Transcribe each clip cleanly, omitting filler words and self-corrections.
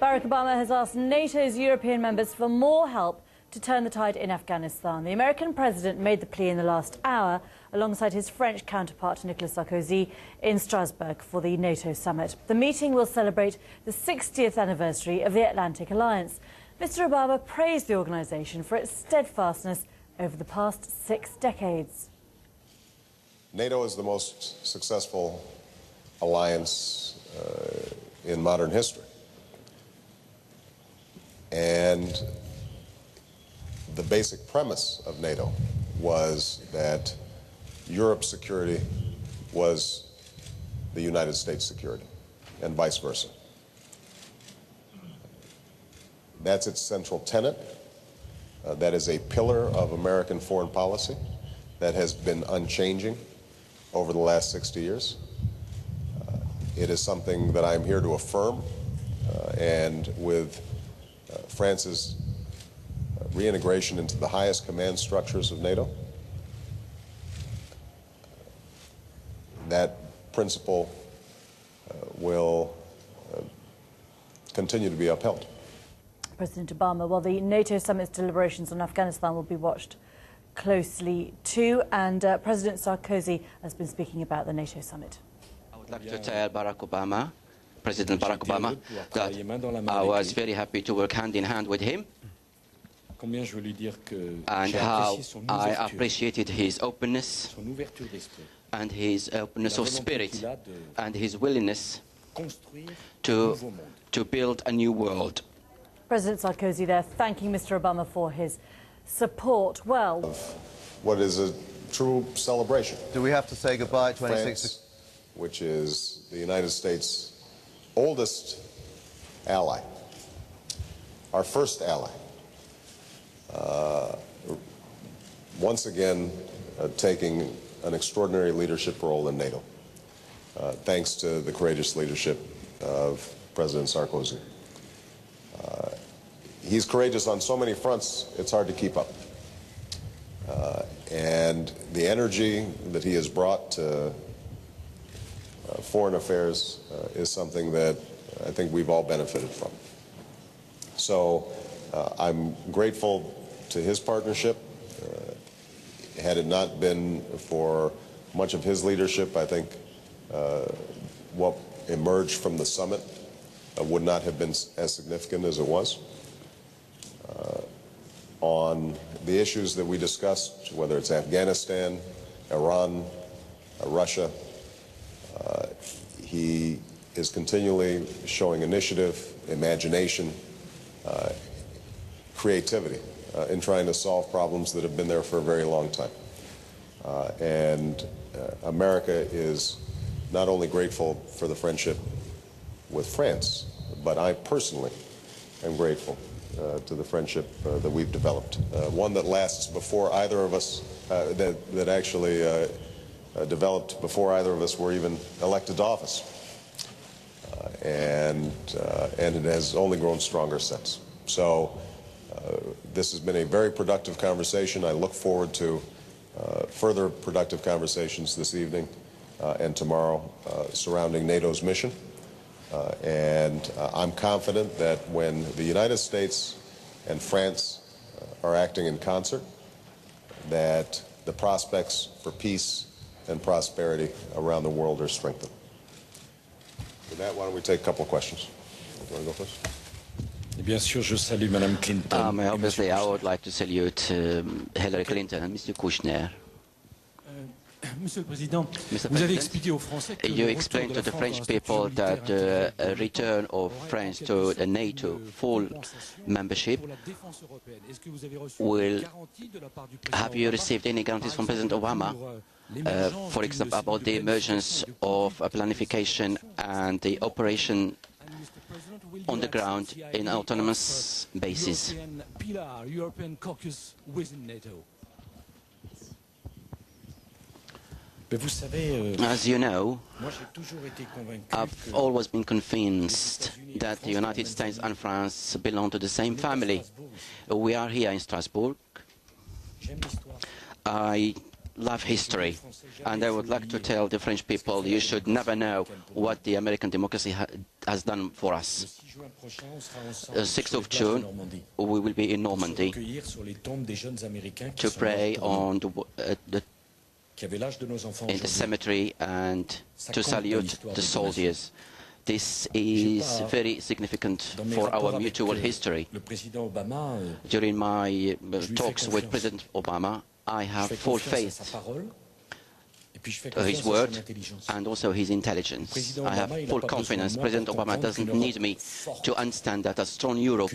Barack Obama has asked NATO's European members for more help to turn the tide in Afghanistan. The American president made the plea in the last hour alongside his French counterpart Nicolas Sarkozy in Strasbourg for the NATO summit. The meeting will celebrate the 60th anniversary of the Atlantic Alliance. Mr. Obama praised the organisation for its steadfastness over the past 6 decades. NATO is the most successful alliance in modern history. And the basic premise of NATO was that Europe's security was the United States' security, and vice versa. That's its central tenet. That is a pillar of American foreign policy that has been unchanging over the last 60 years. It is something that I'm here to affirm, and with France's reintegration into the highest command structures of NATO, that principle will continue to be upheld. President Obama, well, the NATO summit's deliberations on Afghanistan will be watched closely too, and President Sarkozy has been speaking about the NATO summit. I would like to tell President Barack Obama, that I was very happy to work hand in hand with him, and how I appreciated his openness and his openness of spirit and his willingness to build a new world. President Sarkozy there thanking Mr. Obama for his support. Well, what is a true celebration. Do we have to say goodbye to France, which is the United States' oldest ally, our first ally, once again taking an extraordinary leadership role in NATO, thanks to the courageous leadership of President Sarkozy. He's courageous on so many fronts, it's hard to keep up. And the energy that he has brought to foreign affairs is something that I think we've all benefited from. So I'm grateful to his partnership. Had it not been for much of his leadership, I think what emerged from the summit would not have been as significant as it was. On the issues that we discussed, whether it's Afghanistan, Iran, Russia, he is continually showing initiative, imagination, creativity in trying to solve problems that have been there for a very long time. And America is not only grateful for the friendship with France, but I personally am grateful to the friendship that we've developed. One that lasts before either of us, that actually developed before either of us were even elected to office. And it has only grown stronger since. So this has been a very productive conversation. I look forward to further productive conversations this evening and tomorrow surrounding NATO's mission. And I'm confident that when the United States and France are acting in concert, that the prospects for peace and prosperity around the world are strengthened. With that, why don't we take a couple of questions? Do you want to go first? Bien sûr, je salue Madame Clinton. Obviously, I would like to salute Hillary Clinton and Mr. Kushner. Monsieur le Président, vous avez expliqué aux Français que you explained to the French people that the return of France to the NATO full membership will... Have you received any guarantees from President Obama, for example, about the emergence of a planification and the operation on the ground in autonomous bases? European caucus within NATO. As you know, I've always been convinced that the United States and France belong to the same family. We are here in Strasbourg. I love history, and I would like to tell the French people, you should never know what the American democracy has done for us. 6th of June, we will be in Normandy to pray on in the cemetery and to salute the soldiers. This is very significant for our mutual history. During my talks with President Obama, I have full faith in his word and also his intelligence. I have full confidence. President Obama doesn't need me to understand that a strong Europe,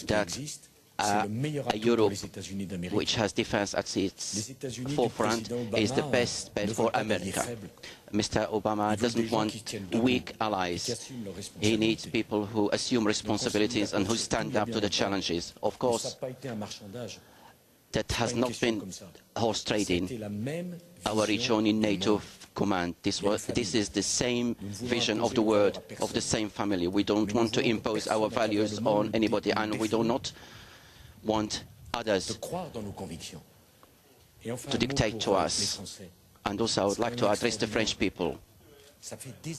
that a Europe which has defense at its forefront is the best bet for America. Mr. Obama doesn't want weak allies. He needs people who assume responsibilities and who stand up to the challenges. Of course, that has not been horse trading. Our region in NATO command, this is the same vision of the world, of the same family. We don't want to impose our values on anybody, and we do not want others to dictate to us. And also I would like to address the French people.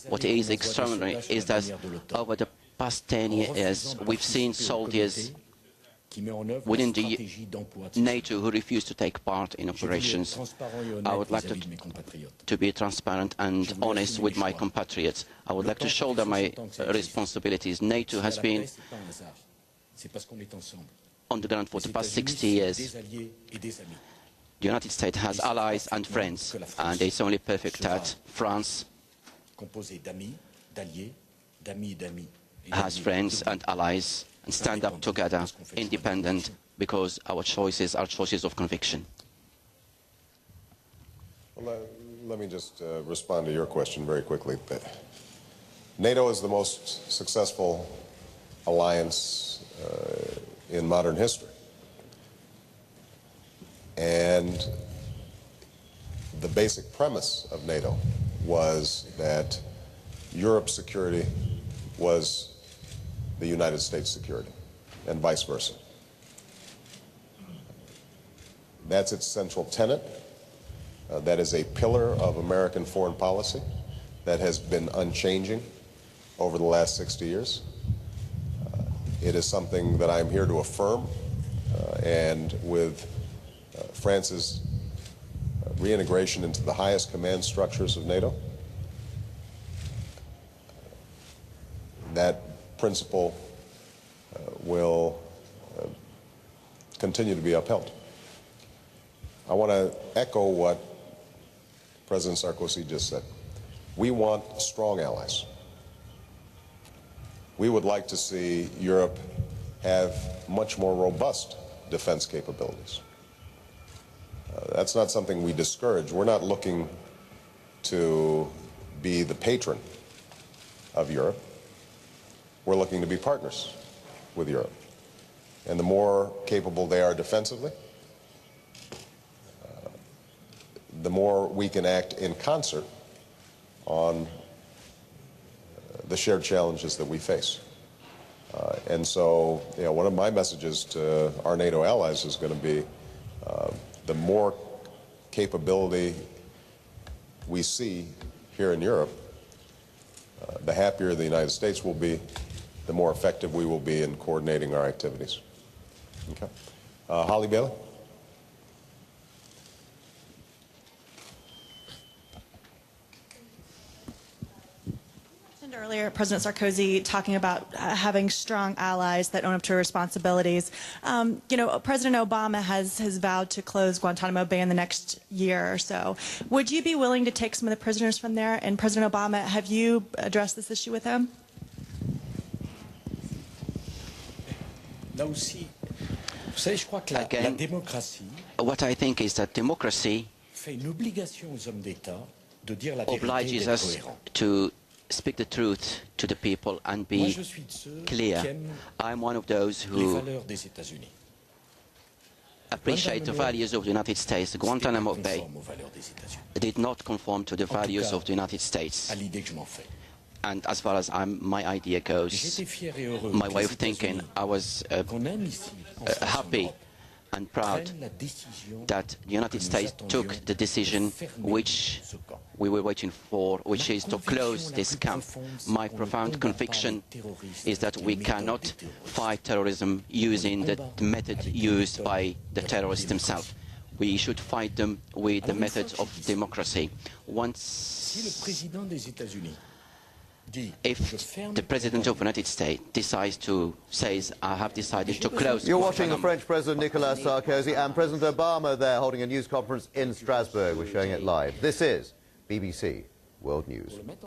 What is extraordinary is that over the past 10 years we've seen soldiers within the NATO who refuse to take part in operations. I would like to be transparent and honest with my compatriots. I would like to shoulder my responsibilities. NATO has been on the ground for the past 60 years. The United States has allies and friends, and it's only perfect that France has friends and allies and stand up together, independent, because our choices are choices of conviction. Well, let me just respond to your question very quickly. NATO is the most successful alliance in modern history. And the basic premise of NATO was that Europe's security was the United States' security, and vice versa. That's its central tenet. That is a pillar of American foreign policy that has been unchanging over the last 60 years. It is something that I'm here to affirm, and with France's reintegration into the highest command structures of NATO, that principle will continue to be upheld. I want to echo what President Sarkozy just said. We want strong allies. We would like to see Europe have much more robust defense capabilities. That's not something we discourage. We're not looking to be the patron of Europe. We're looking to be partners with Europe. And the more capable they are defensively, the more we can act in concert on the shared challenges that we face. And so, one of my messages to our NATO allies is going to be the more capability we see here in Europe, the happier the United States will be, the more effective we will be in coordinating our activities. Okay. Holly Bailey? Earlier, President Sarkozy talking about having strong allies that own up to responsibilities. President Obama has vowed to close Guantanamo Bay in the next year or so. Would you be willing to take some of the prisoners from there? And President Obama, have you addressed this issue with him? Again, what I think is that democracy obliges us to speak the truth to the people and be clear. I'm one of those who appreciate the values of the United States. Guantanamo Bay did not conform to the values of the United States. And as far as my idea goes, my way of thinking, I was happy and proud that the United States took the decision which we were waiting for, which is to close this camp. My profound conviction is that we cannot fight terrorism using the method used by the terrorists themselves. We should fight them with the methods of democracy. If the President of the United States says, I have decided to close... You're watching the French President Nicolas Sarkozy and President Obama there holding a news conference in Strasbourg. We're showing it live. This is BBC World News.